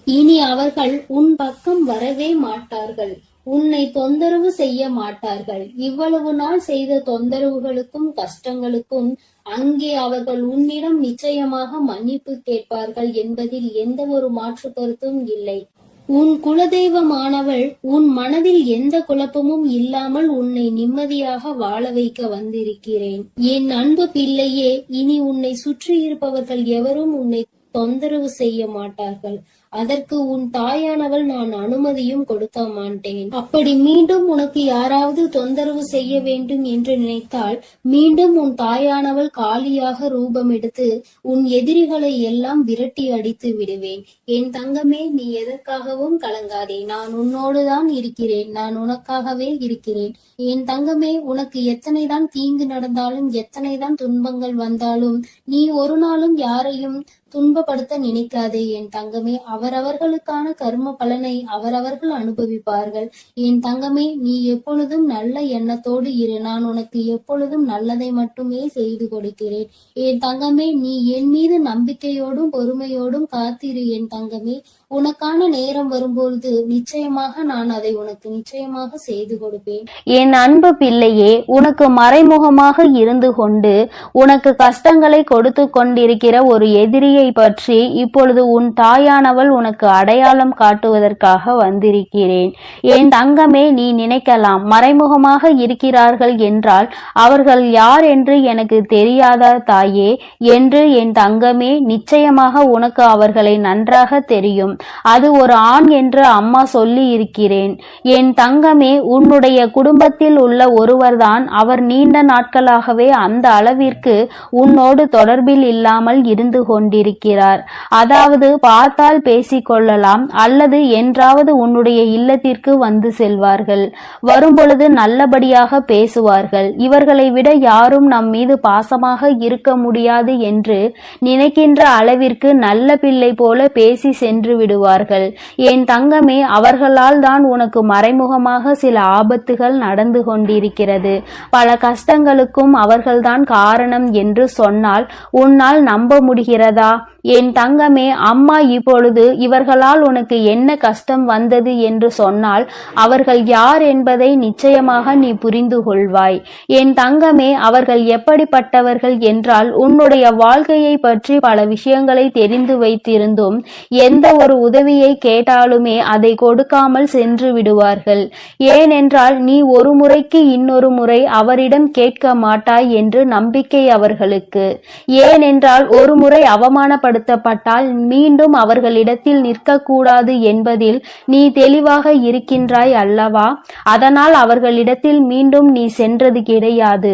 இனி அவர்கள் உன் பக்கம் வரவே மாட்டார்கள். உன்னை தொந்தரவு செய்ய மாட்டார்கள். இவ்வளவு நாள் செய்த தொந்தரவுகளுக்கும் கஷ்டங்களுக்கும் அங்கே அவர்கள் உன்னிடம் நிச்சயமாக மன்னிப்பு கேட்பார்கள் என்பதில் எந்த ஒரு மாற்று கருத்தும் இல்லை. உன் குலதெய்வமானவள் உன் மனதில் எந்த குழப்பமும் இல்லாமல் உன்னை நிம்மதியாக வாழ வைக்க வந்திருக்கிறேன். என் அன்பு பிள்ளையே, இனி உன்னை சுற்றி இருப்பவர்கள் எவரும் உன்னை தொந்தரவு செய்ய மாட்டார்கள். அதற்கு உன் தாயானவள் நான் அனுமதியும் கொடுக்க மாட்டேன். அப்படி மீண்டும் உனக்கு யாராவது தொந்தரவு செய்ய வேண்டும் என்று நினைத்தால் மீண்டும் உன் தாயானவள் காளியாக ரூபம் எடுத்து உன் எதிரிகளை எல்லாம் விரட்டி அடித்து விடுவேன். என் தங்கமே, நீ எதற்காகவும் கலங்காதே. நான் உன்னோடுதான் இருக்கிறேன். நான் உனக்காகவே இருக்கிறேன். என் தங்கமே, உனக்கு எத்தனைதான் தீங்கு நடந்தாலும் எத்தனைதான் துன்பங்கள் வந்தாலும் நீ ஒரு நாளும் யாரையும் துன்பப்படுத்த நினைக்காதே என் தங்கமே. அவரவர்களுக்கான கர்ம பலனை அவரவர்கள் அனுபவிப்பார்கள். என் தங்கமே, நீ எப்பொழுதும் நல்ல எண்ணத்தோடு இரு. நான் உனக்கு எப்பொழுதும் நல்லதை மட்டுமே செய்து கொடுக்கிறேன். என் தங்கமே, நீ என் மீது நம்பிக்கையோடும் பொறுமையோடும் காத்திரு என் தங்கமே. உனக்கான நேரம் வரும்பொழுது நிச்சயமாக நான் அதை உனக்கு நிச்சயமாக செய்து கொடுப்பேன்.
என் அன்பு பிள்ளையே, உனக்கு மறைமுகமாக இருந்து கொண்டு உனக்கு கஷ்டங்களை கொடுத்து கொண்டிருக்கிற ஒரு எதிரியை பற்றி இப்பொழுது உன் தாயானவள் உனக்கு அடையாளம் காட்டுவதற்காக வந்திருக்கிறேன். என் தங்கமே, நீ நினைக்கலாம் மறைமுகமாக இருக்கிறார்கள் என்றால் அவர்கள் யார் என்று எனக்கு தெரியாதா தாயே என்று. என் தங்கமே, நிச்சயமாக உனக்கு அவர்களை நன்றாக தெரியும். அது ஒரு ஆண் என்று அம்மா சொல்லி இருக்கிறேன். என் தங்கமே, உன்னுடைய குடும்பத்தில் உள்ள ஒருவர்தான். அவர் நீண்ட நாட்களாகவே அந்த அளவிற்கு உன்னோடு தொடர்பில் இல்லாமல் இருந்து கொண்டிருக்கிறார். அதாவது பார்த்தால் பேசிக்கொள்ளலாம், அல்லது என்றாவது உன்னுடைய இல்லத்திற்கு வந்து செல்வார்கள். வரும்பொழுது நல்லபடியாக பேசுவார்கள். இவர்களை விட யாரும் நம் மீது பாசமாக இருக்க முடியாது என்று நினைக்கின்ற அளவிற்கு நல்ல பிள்ளை போல பேசி சென்று விடுவார்கள். என் தங்கமே, அவர்களால் தான் உனக்கு மறைமுகமாக சில ஆபத்துகள் நடந்து கொண்டிருக்கிறது. பல கஷ்டங்களுக்கும் அவர்கள்தான் காரணம் என்று சொன்னால் உன்னால் நம்ப முடிகிறதா? என் தங்கமே, அம்மா இப்பொழுது இவர்களால் உனக்கு என்ன கஷ்டம் வந்தது என்று சொன்னால் அவர்கள் யார் என்பதை நிச்சயமாக நீ புரிந்து கொள்வாய். என் தங்கமே, அவர்கள் எப்படிப்பட்டவர்கள் என்றால் உன்னுடைய வாழ்க்கையை பற்றி பல விஷயங்களை தெரிந்து வைத்திருந்தும் எந்த ஒரு உதவியை கேட்டாலுமே அதை கொடுக்காமல் சென்று விடுவார்கள். ஏனென்றால் நீ ஒரு முறைக்கு இன்னொரு முறை அவரிடம் கேட்க மாட்டாய் என்று நம்பிக்கை அவர்களுக்கு. ஏனென்றால் ஒரு முறை அவமானப்படுத்தப்பட்டால் மீண்டும் அவர்களிடத்தில் நிற்கக்கூடாது என்பதில் நீ தெளிவாக இருக்கின்றாய் அல்லவா? அதனால் அவர்களிடத்தில் மீண்டும் நீ சென்றது கிடையாது.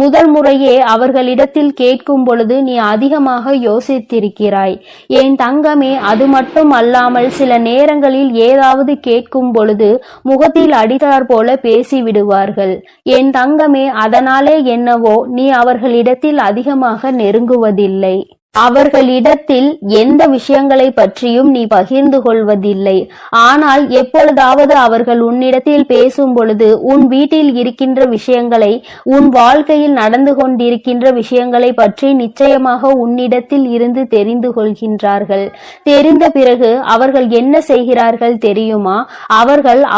முதல் முறையே அவர்களிடத்தில் கேட்கும் பொழுது நீ அதிகமாக யோசித்திருக்கிறாய். என் தங்கமே, அது மட்டும் அல்லாமல் சில நேரங்களில் ஏதாவது கேட்கும் பொழுது முகத்தில் அடித்தார் போல பேசிவிடுவார்கள். என் தங்கமே, அதனாலே என்னவோ நீ அவர்களிடத்தில் அதிகமாக நெருங்குவதில்லை. அவர்களிடத்தில் எந்த விஷயங்களை பற்றியும் நீ பகிர்ந்து கொள்வதில்லை. ஆனால் எப்பொழுதாவது அவர்கள் உன்னிடத்தில் பேசும் பொழுது உன் வீட்டில் இருக்கின்ற விஷயங்களை, உன் வாழ்க்கையில் நடந்து கொண்டிருக்கின்ற விஷயங்களை பற்றி நிச்சயமாக உன்னிடத்தில் இருந்து தெரிந்து கொள்கின்றார்கள். தெரிந்த பிறகு அவர்கள் என்ன செய்கிறார்கள் தெரியுமா?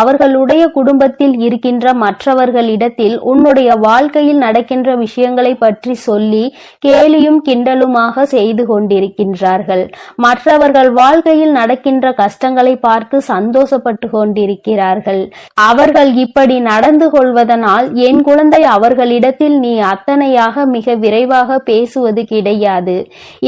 அவர்களுடைய குடும்பத்தில் இருக்கின்ற மற்றவர்களிடத்தில் உன்னுடைய வாழ்க்கையில் நடக்கின்ற விஷயங்களை பற்றி சொல்லி கேலியும் கிண்டலுமாக செய்து கொண்டிருக்கின்றார்கள். மற்றவர்கள் வாழ்க்கையில் நடக்கின்ற கஷ்டங்களை பார்த்து சந்தோஷப்பட்டு கொண்டிருக்கிறார்கள். அவர்கள் இப்படி நடந்து கொள்வதனால் என் குழந்தை அவர்களிடத்தில் நீ அத்தனையாக மிக விரைவாக பேசுவது கிடையாது.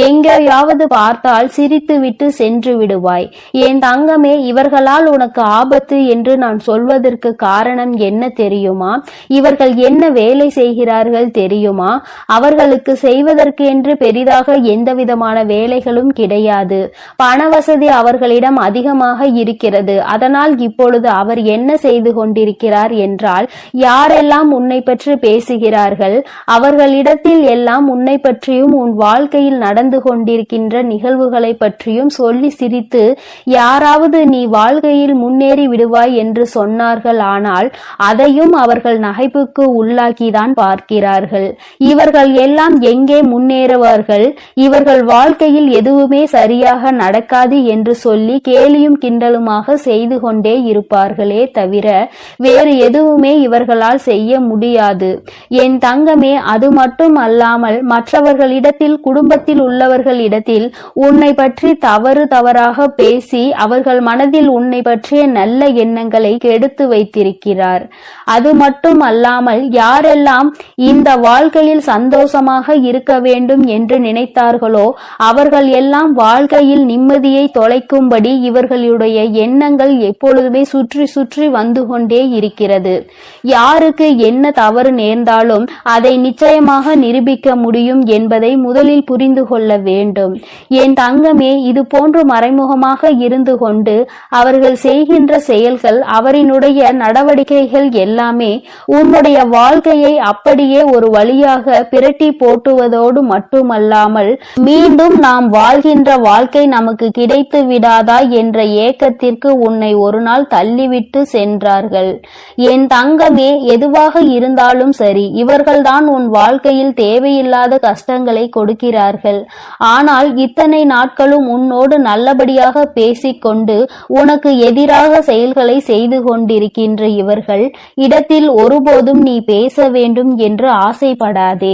எங்கேயாவது பார்த்தால் சிரித்துவிட்டு சென்று விடுவாய். என் தங்கமே, இவர்களால் உனக்கு ஆபத்து என்று நான் சொல்வதற்கு காரணம் என்ன தெரியுமா? இவர்கள் என்ன வேலை செய்கிறார்கள் தெரியுமா? அவர்களுக்கு செய்வதற்கு என்று பெரிதாக எந்த விதமான வேலைகளும் கிடையாது. பண வசதி அவர்களிடம் அதிகமாக இருக்கிறது. அதனால் இப்பொழுது அவர் என்ன செய்து கொண்டிருக்கிறார் என்றால், யாரெல்லாம் உன்னை பற்றி பேசுகிறார்கள் அவர்களிடத்தில் எல்லாம் உன்னை பற்றியும் உன் வாழ்க்கையில் நடந்து கொண்டிருக்கின்ற நிகழ்வுகளை பற்றியும் சொல்லி சிரித்து, யாராவது நீ வாழ்க்கையில் முன்னேறி விடுவாய் என்று சொன்னார்கள், ஆனால் அதையும் அவர்கள் நகைப்புக்கு உள்ளாக்கிதான் பார்க்கிறார்கள். இவர்கள் எல்லாம் எங்கே முன்னேறுவார்கள்? இவர்கள் வாழ்க்கையில் எதுவுமே சரியாக நடக்காது என்று சொல்லி கேலியும் கிண்டலுமாக செய்து கொண்டே இருப்பார்களே தவிர வேறு எதுவுமே இவர்களால் செய்ய முடியாது. என் தங்கமே, அது மட்டும் அல்லாமல் மற்றவர்களிடத்தில், குடும்பத்தில் உள்ளவர்களிடத்தில் உன்னை பற்றி தவறாக பேசி அவர்கள் மனதில் உன்னை பற்றிய நல்ல எண்ணங்களை கெடுத்து வைத்திருக்கிறார். அது மட்டும் அல்லாமல் யாரெல்லாம் இந்த வாழ்க்கையில் சந்தோஷமாக இருக்க வேண்டும் என்று நினைத்தார்களோ அவர்கள் எல்லாம் வாழ்க்கையில் நிம்மதியை தொலைக்கும்படி இவர்களுடைய எண்ணங்கள் எப்பொழுதுமே சுற்றி சுற்றி வந்து கொண்டே இருக்கிறது. யாருக்கு என்ன தவறு நேர்ந்தாலும் அதை நிச்சயமாக நிரூபிக்க முடியும் என்பதை முதலில் புரிந்து கொள்ள வேண்டும். என் தங்கமே, இது போன்று மறைமுகமாக இருந்து கொண்டு அவர்கள் செய்கின்ற செயல்கள், அவரினுடைய நடவடிக்கைகள் எல்லாமே உன்னுடைய வாழ்க்கையை அப்படியே ஒரு வழியாக பிரட்டி போட்டுவதோடு மட்டுமல்லாமல் மீண்டும் நாம் வாழ்கின்ற வாழ்க்கை நமக்கு கிடைத்து விடாதா என்ற ஏக்கத்திற்கு உன்னை ஒரு நாள் தள்ளிவிட்டு சென்றார்கள். என் தங்கமே, எதுவாக இருந்தாலும் சரி, இவர்கள்தான் உன் வாழ்க்கையில் தேவையில்லாத கஷ்டங்களை கொடுக்கிறார்கள். ஆனால் இத்தனை நாட்களும் உன்னோடு நல்லபடியாக பேசிக்கொண்டு உனக்கு எதிராக செயல்களை செய்து கொண்டிருக்கின்ற இவர்கள் இடத்தில் ஒருபோதும் நீ பேச வேண்டும் என்று ஆசைப்படாதே.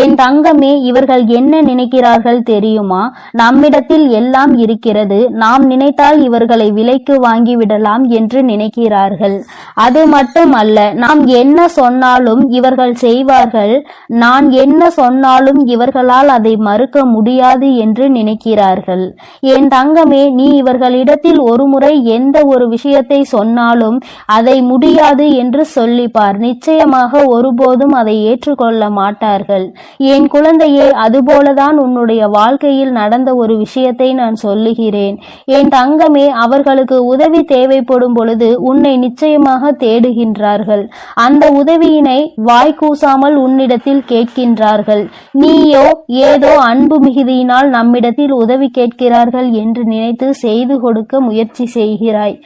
என் தங்கமே, இவர்கள் என்ன நினைக்கிறார்கள் தெரியுமா? நம்மிடத்தில் எல்லாம் இருக்கிறது, நாம் நினைத்தால் இவர்களை விலைக்கு வாங்கிவிடலாம் என்று நினைக்கிறார்கள். அது மட்டுமல்ல, நாம் என்ன சொன்னாலும் இவர்கள் செய்வார்கள், நான் என்ன சொன்னாலும் இவர்களால் அதை மறுக்க முடியாது என்று நினைக்கிறார்கள். என் தங்கமே, நீ இவர்களிடத்தில் ஒருமுறை எந்த ஒரு விஷயத்தை சொன்னாலும் அதை முடியாது என்று சொல்லிப்பார். நிச்சயமாக ஒருபோதும் அதை ஏற்றுக்கொள்ள மாட்டார்கள். என் குழந்தையே, அதுபோலதான் உன்னுடைய வாழ்க்கையில் நடந்த ஒரு விஷயத்தை நான் சொல்லுகிறேன். என் தங்கமே, அவர்களுக்கு உதவி தேவைப்படும் பொழுது உன்னை நிச்சயமாக தேடுகின்றார்கள். அந்த உதவியினை வாய்க்கூசாமல் உன்னிடத்தில் கேட்கின்றார்கள். நீயோ ஏதோ அன்பு மிகுதியினால் நம்மிடத்தில் உதவி கேட்கிறார்கள் என்று நினைத்து செய்து கொடுக்க முயற்சி செய்கிறாய்.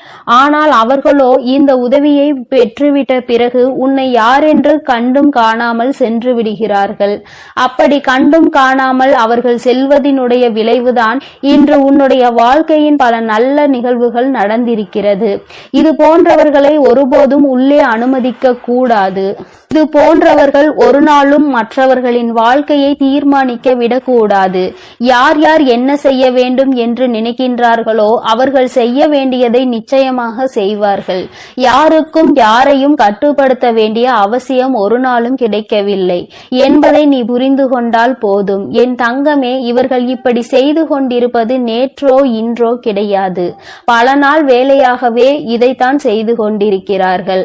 ஆனால் அவர்களோ இந்த உதவியை பெற்றுவிட்ட பிறகு உன்னை யாரென்று கண்டும் காணாமல் சென்று விடுகிறார்கள். அப்படி கண்டும் காணாமல் அவர்கள் செல்வதினுடைய விளைவுதான் இன்று உன்னுடைய வாழ்க்கையின் பல நல்ல நிகழ்வுகள் நடந்திருக்கிறது. இது போன்றவர்களை ஒருபோதும் உள்ளே அனுமதிக்க கூடாது. இது போன்றவர்கள் ஒரு நாளும் மற்றவர்களின் வாழ்க்கையை தீர்மானிக்க விடக்கூடாது. யார் யார் என்ன செய்ய வேண்டும் என்று நினைக்கின்றார்களோ அவர்கள் செய்ய வேண்டியதை நிச்சயமாக செய்வார்கள். யாருக்கும் யாரையும் கட்டுப்படுத்த வேண்டிய அவசியம் ஒரு நாளும் கிடைக்கவில்லை என்பதை நீ புரிந்து கொண்டால் போதும். என் தங்கமே, இவர்கள் இப்படி செய்து கொண்டிருப்பது நேற்றோ இன்றோ கிடையாது. பல நாள் வேலையாகவே இதைத்தான் செய்து கொண்டிருக்கிறார்கள்.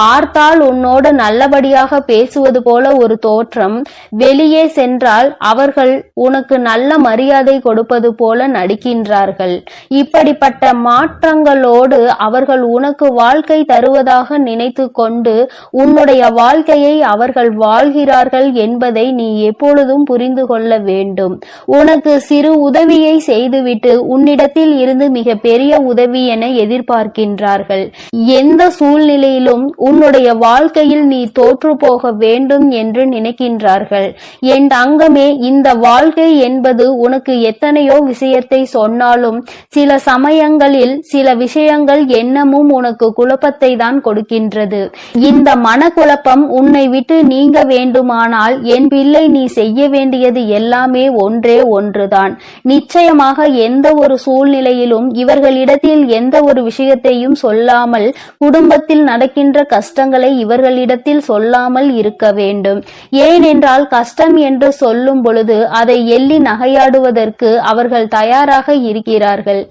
பார்த்தால் உன்னோடு நல்லபடியாக பேசுவது போல ஒரு தோற்றம், வெளியே சென்றால் அவர்கள் உனக்கு நல்ல மரியாதை கொடுப்பது போல நடிக்கின்றார்கள். இப்படிப்பட்ட மாற்றங்களோடு அவர்கள் உனக்கு வாழ்க்கை தருவதாக நினைத்து கொண்டு உன்னுடைய வாழ்க்கையை அவர்கள் வாழ்கிறார்கள் என்பதை நீ எப்பொழுதும் புரிந்து கொள்ள வேண்டும். வேண்டும். உனக்கு சிறு உதவியை செய்துவிட்டு உன்னிடத்தில் இருந்து மிக பெரிய உதவி என எதிர்பார்க்கின்றார்கள். எந்த சூழ்நிலையிலும் உன்னுடைய வாழ்க்கையில் நீ தோற்று போக வேண்டும் என்று நினைக்கின்றார்கள். என் தங்கமே, இந்த வாழ்க்கை என்பது உனக்கு எத்தனையோ விஷயத்தை சொன்னாலும் சில சமயங்களில் சில விஷயங்கள் எண்ணமும் உனக்கு குழப்பத்தை தான் கொடுக்கின்றது. இந்த மனக்குழப்பம் உன்னை விட்டு நீங்க வேண்டுமானால் என் பிள்ளை, நீ செய்ய வேண்டியது எல்லாமே ஒன்றே ஒன்றுதான். நிச்சயமாக எந்த ஒரு சூழ்நிலையிலும் இவர்களிடத்தில் எந்த ஒரு விஷயத்தையும் சொல்லாமல், குடும்பத்தில் நடக்கின்ற கஷ்டங்களை இவர்களிடத்தில் சொல்லாமல் இருக்க வேண்டும். ஏனென்றால் கஷ்டம் என்று சொல்லும் பொழுது அதை எள்ளி நகையாடுவதற்கு அவர்கள் தயாராக இருக்கிறார்கள்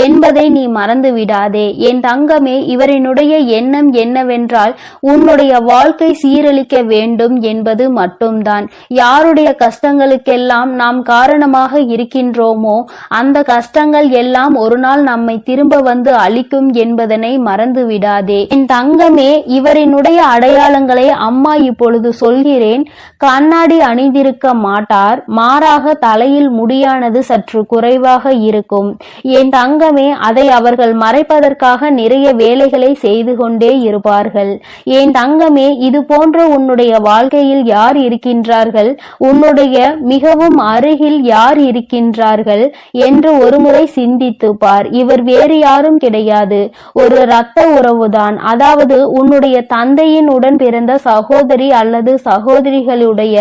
என்பதை நீ மறந்து விடாதே. என் தங்கமே, இவரினுடைய எண்ணம் என்னவென்றால் உன்னுடைய வாழ்க்கை சீரழிக்க வேண்டும் என்பது மட்டும்தான். யாருடைய கஷ்டங்களுக்கெல்லாம் நாம் காரணமாக இருக்கின்றோமோ அந்த கஷ்டங்கள் எல்லாம் ஒரு நாள் நம்மை திரும்ப வந்து அழிக்கும் என்பதனை மறந்து விடாதே. என் தங்கமே, இவரினுடைய அடையாளங்களை அம்மா இப்பொழுது சொல்கிறேன். கண்ணாடி அணிந்திருக்க மாட்டார், மாறாக தலையில் முடியானது சற்று குறைவாக இருக்கும். என் தங்கமே, அதை அவர்கள் மறைப்பதற்காக நிறைய வேலைகளை செய்து கொண்டே இருப்பார்கள். என் தங்கமே, இது போன்ற உன்னுடைய வாழ்க்கையில் யார் இருக்கின்றார்கள், உன்னுடைய மிகவும் அருகில் யார் இருக்கின்றார்கள் என்று ஒருமுறை சிந்தித்து பார். இவர் வேறு யாரும் கிடையாது, ஒரு இரத்த உறவுதான். அதாவது உன்னுடைய தந்தையின் உடன் பிறந்த சகோதரி அல்லது சகோதரிகளுடைய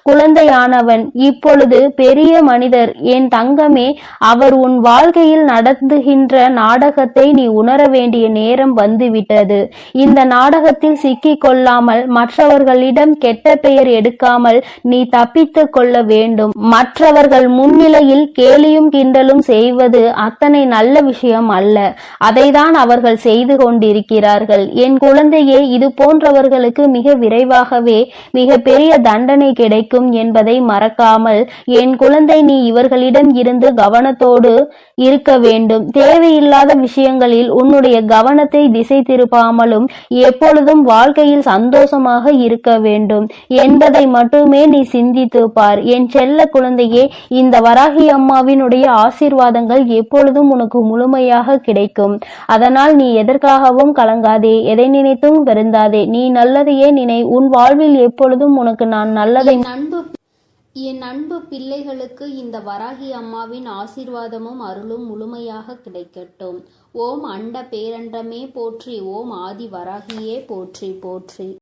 குழந்தையானவன் இப்பொழுது பெரிய மனிதர். என் தங்கமே, அவர் உன் வாழ்க்கையில் நடந்துகின்ற நாடகத்தை நீ உணர வேண்டிய நேரம் வந்துவிட்டது. இந்த நாடகத்தில் சிக்கிக் கொள்ளாமல், மற்றவர்களிடம் கெட்ட பெயர் எடுக்காமல் நீ தப்பித்துக் கொள்ள வேண்டும். மற்றவர்கள் முன்னிலையில் கேலியும் கிண்டலும் செய்வது அத்தனை நல்ல விஷயம் அல்ல. அதைதான் அவர்கள் செய்து கொண்டிருக்கிறார்கள். என் குழந்தையே, இது போன்றவர்களுக்கு மிக விரைவாகவே மிக பெரிய தண்டனை கிடைக்கும் என்பதை மறக்காமல் என் குழந்தை, நீ இவர்களிடம் இருந்து கவனத்தோடு இருக்க வேண்டும். தேவையில்லாத விஷயங்களில் உன்னுடைய கவனத்தை திசை திருப்பாமலும் எப்பொழுதும் வாழ்க்கையில் சந்தோஷமாக இருக்க வேண்டும் என்பதை மட்டுமே நீ சிந்தித்து பார். என் செல்ல குழந்தையே, இந்த வராகி அம்மாவினுடைய ஆசீர்வாதங்கள் எப்பொழுதும் உனக்கு முழுமையாக கிடைக்கும். அதனால் நீ எதற்காகவும் கலங்காதே, எதை நினைத்தும் வருந்தாதே. நீ நல்லதையே நினை. உன் வாழ்வில் எப்பொழுதும் உனக்கு நான் நல்லதை.
என் அன்பு பிள்ளைகளுக்கு இந்த வராகி அம்மாவின் ஆசீர்வாதமும் அருளும் முழுமையாக கிடைக்கட்டும். ஓம் அண்ட பேரண்டமே போற்றி, ஓம் ஆதி வராகியே போற்றி போற்றி.